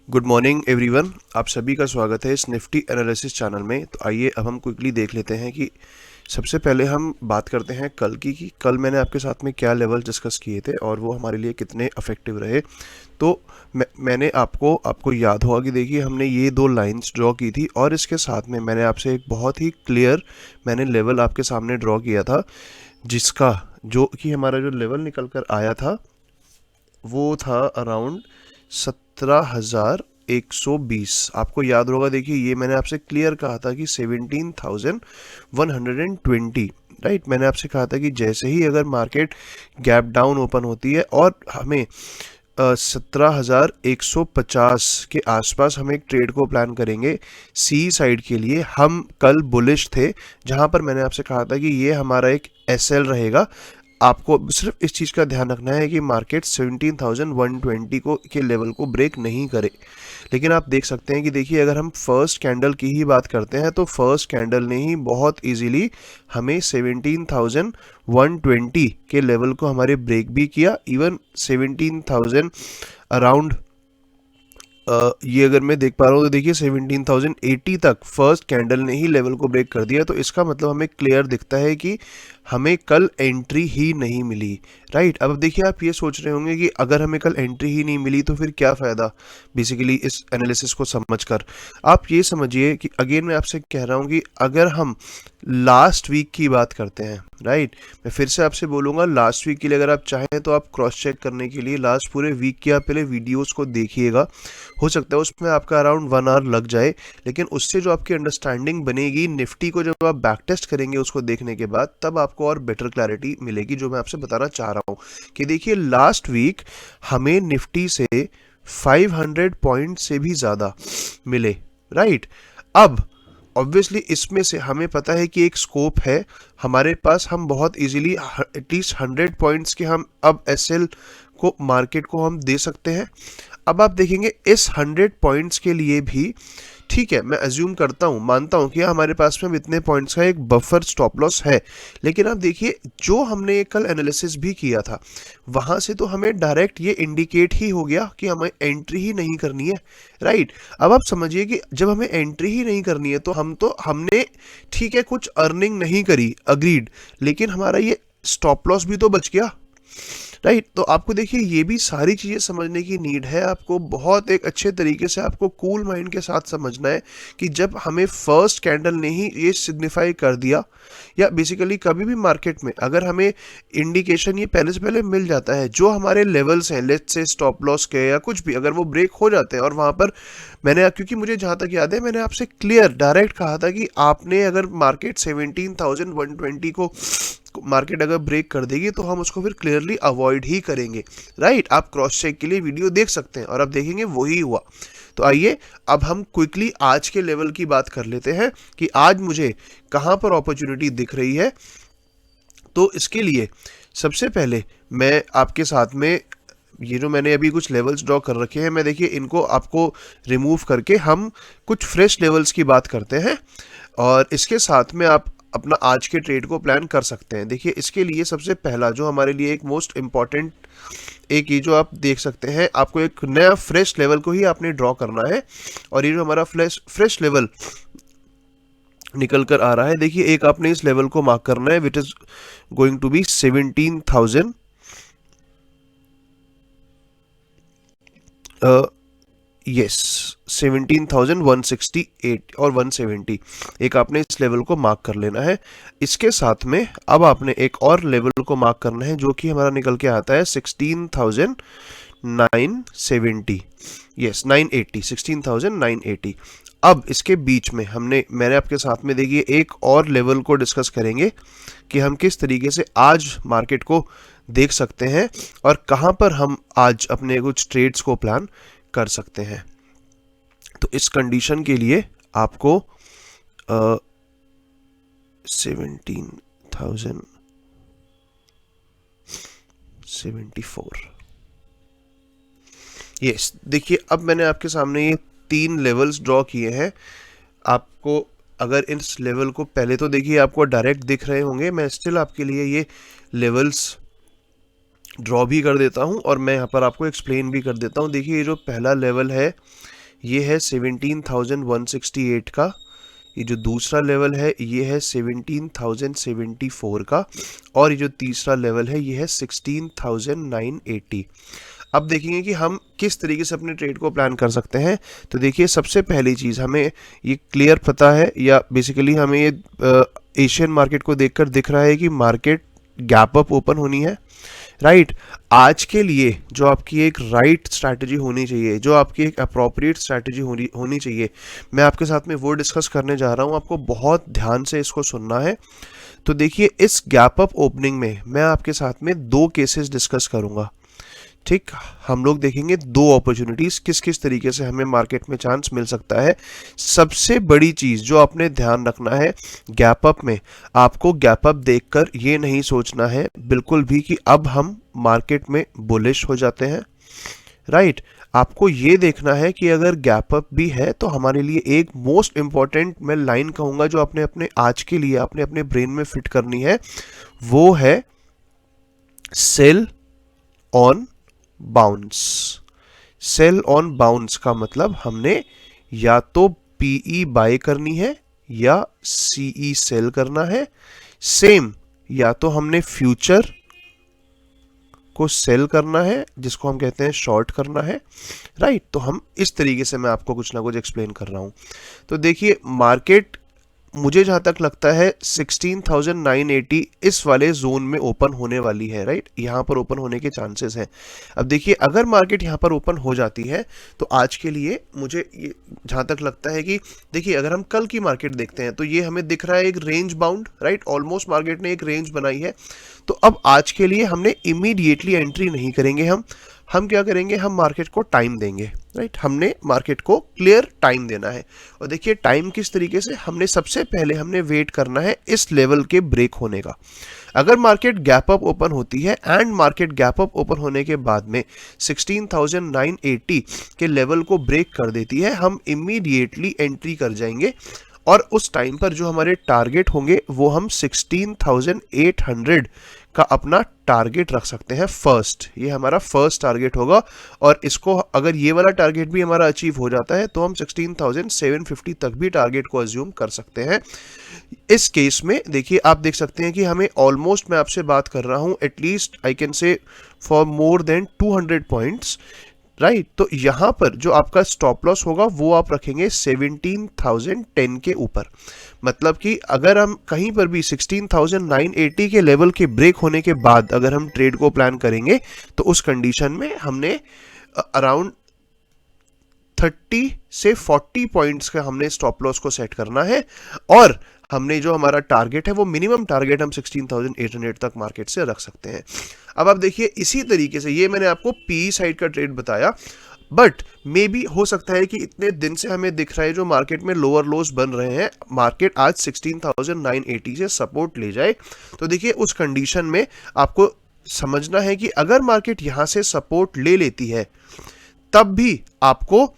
Good morning everyone, आप सभी का स्वागत है इस निफ्टी एनालिसिस चैनल में। तो आइए अब हम क्विकली देख लेते हैं कि सबसे पहले हम बात करते हैं कल की कि कल मैंने आपके साथ में क्या लेवल डिस्कस किए थे और वो हमारे लिए कितने इफेक्टिव रहे। तो मैंने आपको याद होगा कि देखिए हमने ये दो लाइंस ड्रॉ की थी और इसके साथ में मैंने आपसे एक बहुत ही क्लियर मैंने लेवल आपके सामने ड्रॉ किया था, जिसका जो कि हमारा जो लेवल निकल कर आया था वो था अराउंड 17,120। आपको याद होगा, देखिए ये मैंने आपसे क्लियर कहा था कि 17,120, राइट। मैंने आपसे कहा था कि जैसे ही अगर मार्केट गैप डाउन ओपन होती है और हमें 17,150 के आसपास हम एक ट्रेड को प्लान करेंगे सी साइड के लिए। हम कल बुलिश थे, जहां पर मैंने आपसे कहा था कि ये हमारा एक एसएल रहेगा। आपको सिर्फ इस चीज़ का ध्यान रखना है कि मार्केट 17,120 को के लेवल को ब्रेक नहीं करे। लेकिन आप देख सकते हैं कि देखिए अगर हम फर्स्ट कैंडल की ही बात करते हैं तो फर्स्ट कैंडल ने ही बहुत इजीली हमें 17,120 के लेवल को हमारे ब्रेक भी किया। इवन 17,000 अराउंड ये अगर मैं देख पा रहा हूँ तो देखिए 17,080 तक फर्स्ट कैंडल ने ही लेवल को ब्रेक कर दिया। तो इसका मतलब हमें क्लियर दिखता है कि हमें कल एंट्री ही नहीं मिली, राइट। अब देखिए आप ये सोच रहे होंगे कि अगर हमें कल एंट्री ही नहीं मिली तो फिर क्या फ़ायदा बेसिकली इस एनालिसिस को समझकर। आप ये समझिए कि अगेन मैं आपसे कह रहा हूँ कि अगर हम लास्ट वीक की बात करते हैं, राइट, मैं फिर से आपसे बोलूँगा लास्ट वीक के लिए अगर आप चाहें तो आप क्रॉस चेक करने के लिए लास्ट पूरे वीक की आप पहले वीडियोस को देखिएगा। हो सकता है उसमें आपका अराउंड 1 आवर लग जाए, लेकिन उससे जो आपकी अंडरस्टैंडिंग बनेगी निफ्टी को, जब आप बैक टेस्ट करेंगे उसको देखने के बाद, तब आपको और बेटर क्लैरिटी मिलेगी। जो मैं आपसे बताना चाह रहा हूँ कि देखिए लास्ट वीक हमें निफ्टी से 500 पॉइंट से भी ज़्यादा मिले, राइट। अब ऑब्वियसली इसमें से हमें पता है कि एक स्कोप है हमारे पास, हम बहुत इजीली एटलीस्ट 100 पॉइंट्स के हम अब एसएल को मार्केट को हम दे सकते हैं। अब आप देखेंगे इस 100 पॉइंट्स के लिए भी, ठीक है, मैं अज्यूम करता हूँ, मानता हूँ कि हमारे पास में इतने पॉइंट्स का एक बफर स्टॉप लॉस है। लेकिन आप देखिए जो हमने कल एनालिसिस भी किया था वहाँ से तो हमें डायरेक्ट ये इंडिकेट ही हो गया कि हमें एंट्री ही नहीं करनी है, राइट। अब आप समझिए कि जब हमें एंट्री ही नहीं करनी है तो हमने ठीक है कुछ अर्निंग नहीं करी, अग्रीड, लेकिन हमारा ये स्टॉप लॉस भी तो बच गया, राइट। तो आपको देखिए ये भी सारी चीज़ें समझने की नीड है। आपको बहुत एक अच्छे तरीके से आपको कूल माइंड के साथ समझना है कि जब हमें फर्स्ट कैंडल ने ही ये सिग्निफाई कर दिया, या बेसिकली कभी भी मार्केट में अगर हमें इंडिकेशन ये पहले से पहले मिल जाता है, जो हमारे लेवल्स हैं लेट्स से स्टॉप लॉस के या कुछ भी, अगर वो ब्रेक हो जाते हैं और वहाँ पर मैंने, क्योंकि मुझे जहाँ तक याद है मैंने आपसे क्लियर डायरेक्ट कहा था कि आपने अगर मार्केट 17,120 को मार्केट अगर ब्रेक कर देगी तो हम उसको फिर क्लियरली अवॉइड ही करेंगे, राइट। आप क्रॉस चेक के लिए वीडियो देख सकते हैं और अब देखेंगे वही हुआ। तो आइए अब हम क्विकली आज के लेवल की बात कर लेते हैं कि आज मुझे कहाँ पर अपॉर्चुनिटी दिख रही है। तो इसके लिए सबसे पहले मैं आपके साथ में ये जो मैंने अभी कुछ लेवल्स ड्रॉ कर रखे हैं, मैं देखिए इनको आपको रिमूव करके हम कुछ फ्रेश लेवल्स की बात करते हैं और इसके साथ में आप अपना आज के ट्रेड को प्लान कर सकते हैं। देखिए इसके लिए सबसे पहला जो हमारे लिए एक मोस्ट इम्पॉर्टेंट एक ये जो आप देख सकते हैं, आपको एक नया फ्रेश लेवल को ही आपने ड्रॉ करना है। और ये जो हमारा फ्रेश लेवल निकल कर आ रहा है, देखिए एक आपने इस लेवल को मार्क करना है which is going to be 17,000 yes 17,168 और 170, एक आपने इस लेवल को मार्क कर लेना है। इसके साथ में अब आपने एक और लेवल को मार्क करना है जो कि हमारा निकल के आता है 16,970, यस 980, 16,980। अब इसके बीच में मैंने आपके साथ में देखिए एक और लेवल को डिस्कस करेंगे कि हम किस तरीके से आज मार्केट को देख सकते हैं और कहां पर हम आज अपने कुछ ट्रेड्स को प्लान कर सकते हैं। तो इस कंडीशन के लिए आपको 17,074, यस। देखिए अब मैंने आपके सामने ये 3 लेवल्स ड्रॉ किए हैं। आपको अगर इस लेवल को पहले तो देखिए आपको डायरेक्ट दिख रहे होंगे, मैं स्टिल आपके लिए ये लेवल्स ड्रॉ भी कर देता हूं और मैं यहाँ पर आपको एक्सप्लेन भी कर देता हूं। देखिए ये जो पहला लेवल है ये है 17,168 का, ये जो दूसरा लेवल है ये है 17,074 का, और ये जो तीसरा लेवल है ये है 16,980। अब देखेंगे कि हम किस तरीके से अपने ट्रेड को प्लान कर सकते हैं। तो देखिए, सबसे पहली चीज़ हमें ये क्लियर पता है, या बेसिकली हमें ये एशियन मार्केट को देखकर दिख रहा है कि मार्केट गैप अप ओपन होनी है, राइट। आज के लिए जो आपकी एक राइट स्ट्रैटेजी होनी चाहिए, जो आपकी एक अप्रोप्रिएट स्ट्रैटेजी होनी चाहिए, मैं आपके साथ में वो डिस्कस करने जा रहा हूँ। आपको बहुत ध्यान से इसको सुनना है। तो देखिए, इस गैप अप ओपनिंग में मैं आपके साथ में दो केसेस डिस्कस करूँगा, ठीक। हम लोग देखेंगे दो अपॉर्चुनिटीज, किस किस तरीके से हमें मार्केट में चांस मिल सकता है। सबसे बड़ी चीज जो आपने ध्यान रखना है, गैप अप में आपको गैप अप देखकर ये नहीं सोचना है बिल्कुल भी कि अब हम मार्केट में बुलिश हो जाते हैं, राइट। आपको ये देखना है कि अगर गैप अप भी है तो हमारे लिए एक मोस्ट इंपॉर्टेंट मैं लाइन कहूंगा जो आपने अपने आज के लिए आपने अपने ब्रेन में फिट करनी है, वो है sale on bounce. Sale on bounce का मतलब हमने या तो पीई बाय करनी है या सीई सेल करना है। सेम, या तो हमने फ्यूचर को सेल करना है जिसको हम कहते हैं शॉर्ट करना है, राइट। तो हम इस तरीके से मैं आपको कुछ ना कुछ एक्सप्लेन कर रहा हूं। तो देखिए, मार्केट मुझे जहां तक लगता है 16,980 इस वाले जोन में ओपन होने वाली है, राइट। यहां पर ओपन होने के चांसेस हैं। अब देखिए, अगर मार्केट यहां पर ओपन हो जाती है तो आज के लिए मुझे ये जहां तक लगता है कि देखिए, अगर हम कल की मार्केट देखते हैं तो ये हमें दिख रहा है एक range bound, right. Almost market ने एक रेंज बनाई है। तो अब आज के लिए हमने इमीडिएटली एंट्री नहीं करेंगे, हम क्या करेंगे, हम मार्केट को टाइम देंगे, राइट। हमने मार्केट को क्लियर टाइम देना है। और देखिए, टाइम किस तरीके से, हमने सबसे पहले हमने वेट करना है इस लेवल के ब्रेक होने का। अगर मार्केट गैप अप ओपन होती है and market gap up open होने के बाद में 16,980 के लेवल को ब्रेक कर देती है, हम इमीडिएटली एंट्री कर जाएंगे। और उस टाइम पर जो हमारे टारगेट होंगे वो हम 16,800 का अपना टारगेट रख सकते हैं। फर्स्ट, ये हमारा फर्स्ट टारगेट होगा। और इसको अगर ये वाला टारगेट भी हमारा अचीव हो जाता है तो हम 16,750 तक भी टारगेट को अज्यूम कर सकते हैं। इस केस में देखिए, आप देख सकते हैं कि हमें ऑलमोस्ट, मैं आपसे बात कर रहा हूं, at least I can say for more than 200 points, right. तो यहां पर जो आपका स्टॉप लॉस होगा वो आप रखेंगे 17,010 के ऊपर। मतलब कि अगर हम कहीं पर भी 16,980 के लेवल के ब्रेक होने के बाद अगर हम ट्रेड को प्लान करेंगे तो उस कंडीशन में हमने अराउंड 30 से 40 पॉइंट्स का हमने स्टॉप लॉस को सेट करना है। और हमने जो हमारा टारगेट है वो मिनिमम टारगेट हम 16,800 तक मार्केट से रख सकते हैं। अब आप देखिए, इसी तरीके से ये मैंने आपको पी साइड का ट्रेड बताया, बट मे बी हो सकता है कि इतने दिन से हमें दिख रहा है जो मार्केट में लोअर लोज बन रहे हैं, मार्केट आज 16,980 से सपोर्ट ले जाए। तो देखिए, उस कंडीशन में आपको समझना है कि अगर मार्केट यहां से सपोर्ट ले लेती है तब भी आपको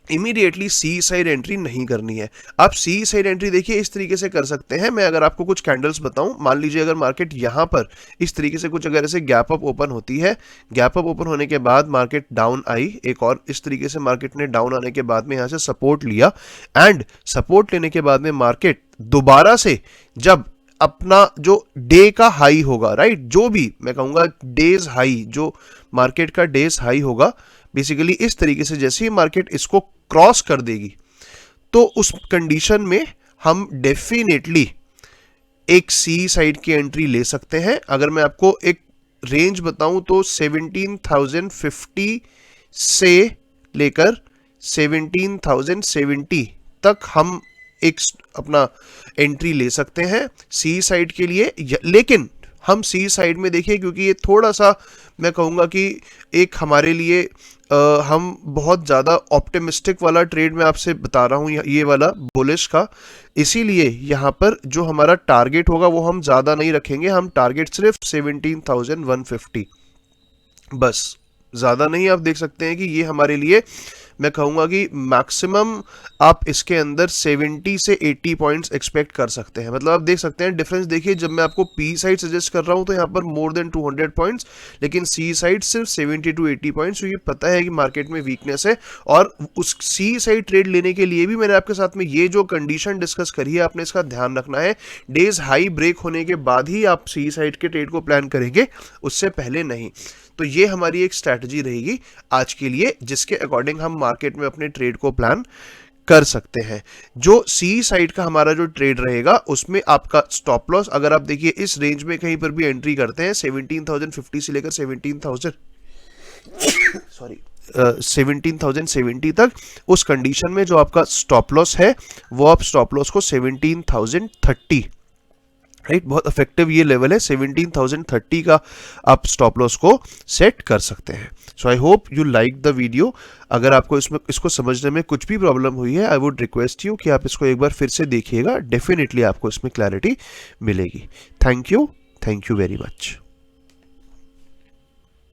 इमीडिएटली सी साइड एंट्री नहीं करनी है। आप सी साइड एंट्री देखिए इस तरीके से कर सकते हैं। मैं अगर आपको कुछ कैंडल्स बताऊं, मान लीजिए अगर मार्केट यहां पर इस तरीके से कुछ अगर ऐसे गैप अप ओपन होती है, गैप अप ओपन होने के बाद मार्केट डाउन आई, एक और इस तरीके से मार्केट ने डाउन आने के बाद में यहां से सपोर्ट लिया, एंड सपोर्ट लेने के बाद में मार्केट दोबारा से जब अपना जो डे का हाई होगा, राइट, जो भी मैं कहूंगा डेज हाई, जो मार्केट का डेज हाई होगा, बेसिकली इस तरीके से जैसे ही मार्केट इसको क्रॉस कर देगी तो उस कंडीशन में हम डेफिनेटली एक सी साइड की एंट्री ले सकते हैं। अगर मैं आपको एक रेंज बताऊं तो 17,050 से लेकर 17,070 तक हम एक अपना एंट्री ले सकते हैं सी साइड के लिए। लेकिन हम सी साइड में देखिए, क्योंकि ये थोड़ा सा मैं कहूँगा कि एक हमारे लिए हम बहुत ज़्यादा ऑप्टिमिस्टिक वाला ट्रेड मैं आपसे बता रहा हूँ, ये वाला बुलिश का, इसीलिए यहाँ पर जो हमारा टारगेट होगा वो हम ज़्यादा नहीं रखेंगे। हम टारगेट सिर्फ 17,150, बस, ज़्यादा नहीं। आप देख सकते हैं कि ये हमारे लिए मैं कहूँगा कि मैक्सिमम आप इसके अंदर 70 से 80 पॉइंट्स एक्सपेक्ट कर सकते हैं। मतलब आप देख सकते हैं डिफरेंस, देखिए जब मैं आपको पी साइड सजेस्ट कर रहा हूँ तो यहाँ पर मोर देन 200 पॉइंट्स, लेकिन सी साइड सिर्फ 70 टू 80 पॉइंट्स। तो ये पता है कि मार्केट में वीकनेस है, और उस सी साइड ट्रेड लेने के लिए भी मैंने आपके साथ में ये जो कंडीशन डिस्कस करी है, आपने इसका ध्यान रखना है। डेज हाई ब्रेक होने के बाद ही आप सी साइड के ट्रेड को प्लान करेंगे, उससे पहले नहीं। तो ये हमारी एक स्ट्रैटेजी रहेगी आज के लिए, जिसके अकॉर्डिंग हम मार्केट में अपने ट्रेड को प्लान कर सकते हैं। जो सी साइड का हमारा जो ट्रेड रहेगा उसमें आपका स्टॉप लॉस, अगर आप देखिए इस रेंज में कहीं पर भी एंट्री करते हैं 17,050 से लेकर 17,070 तक, उस कंडीशन में जो आपका स्टॉप लॉस है वो आप स्टॉप लॉस को 17,030, राइट, बहुत इफेक्टिव ये लेवल है 17,030 का, आप स्टॉप लॉस को सेट कर सकते हैं। So I hope you like the video. अगर आपको इसको समझने में कुछ भी प्रॉब्लम हुई है, आई वुड रिक्वेस्ट यू कि आप इसको एक बार फिर से देखिएगा, डेफिनेटली आपको इसमें क्लैरिटी मिलेगी। Thank you very much.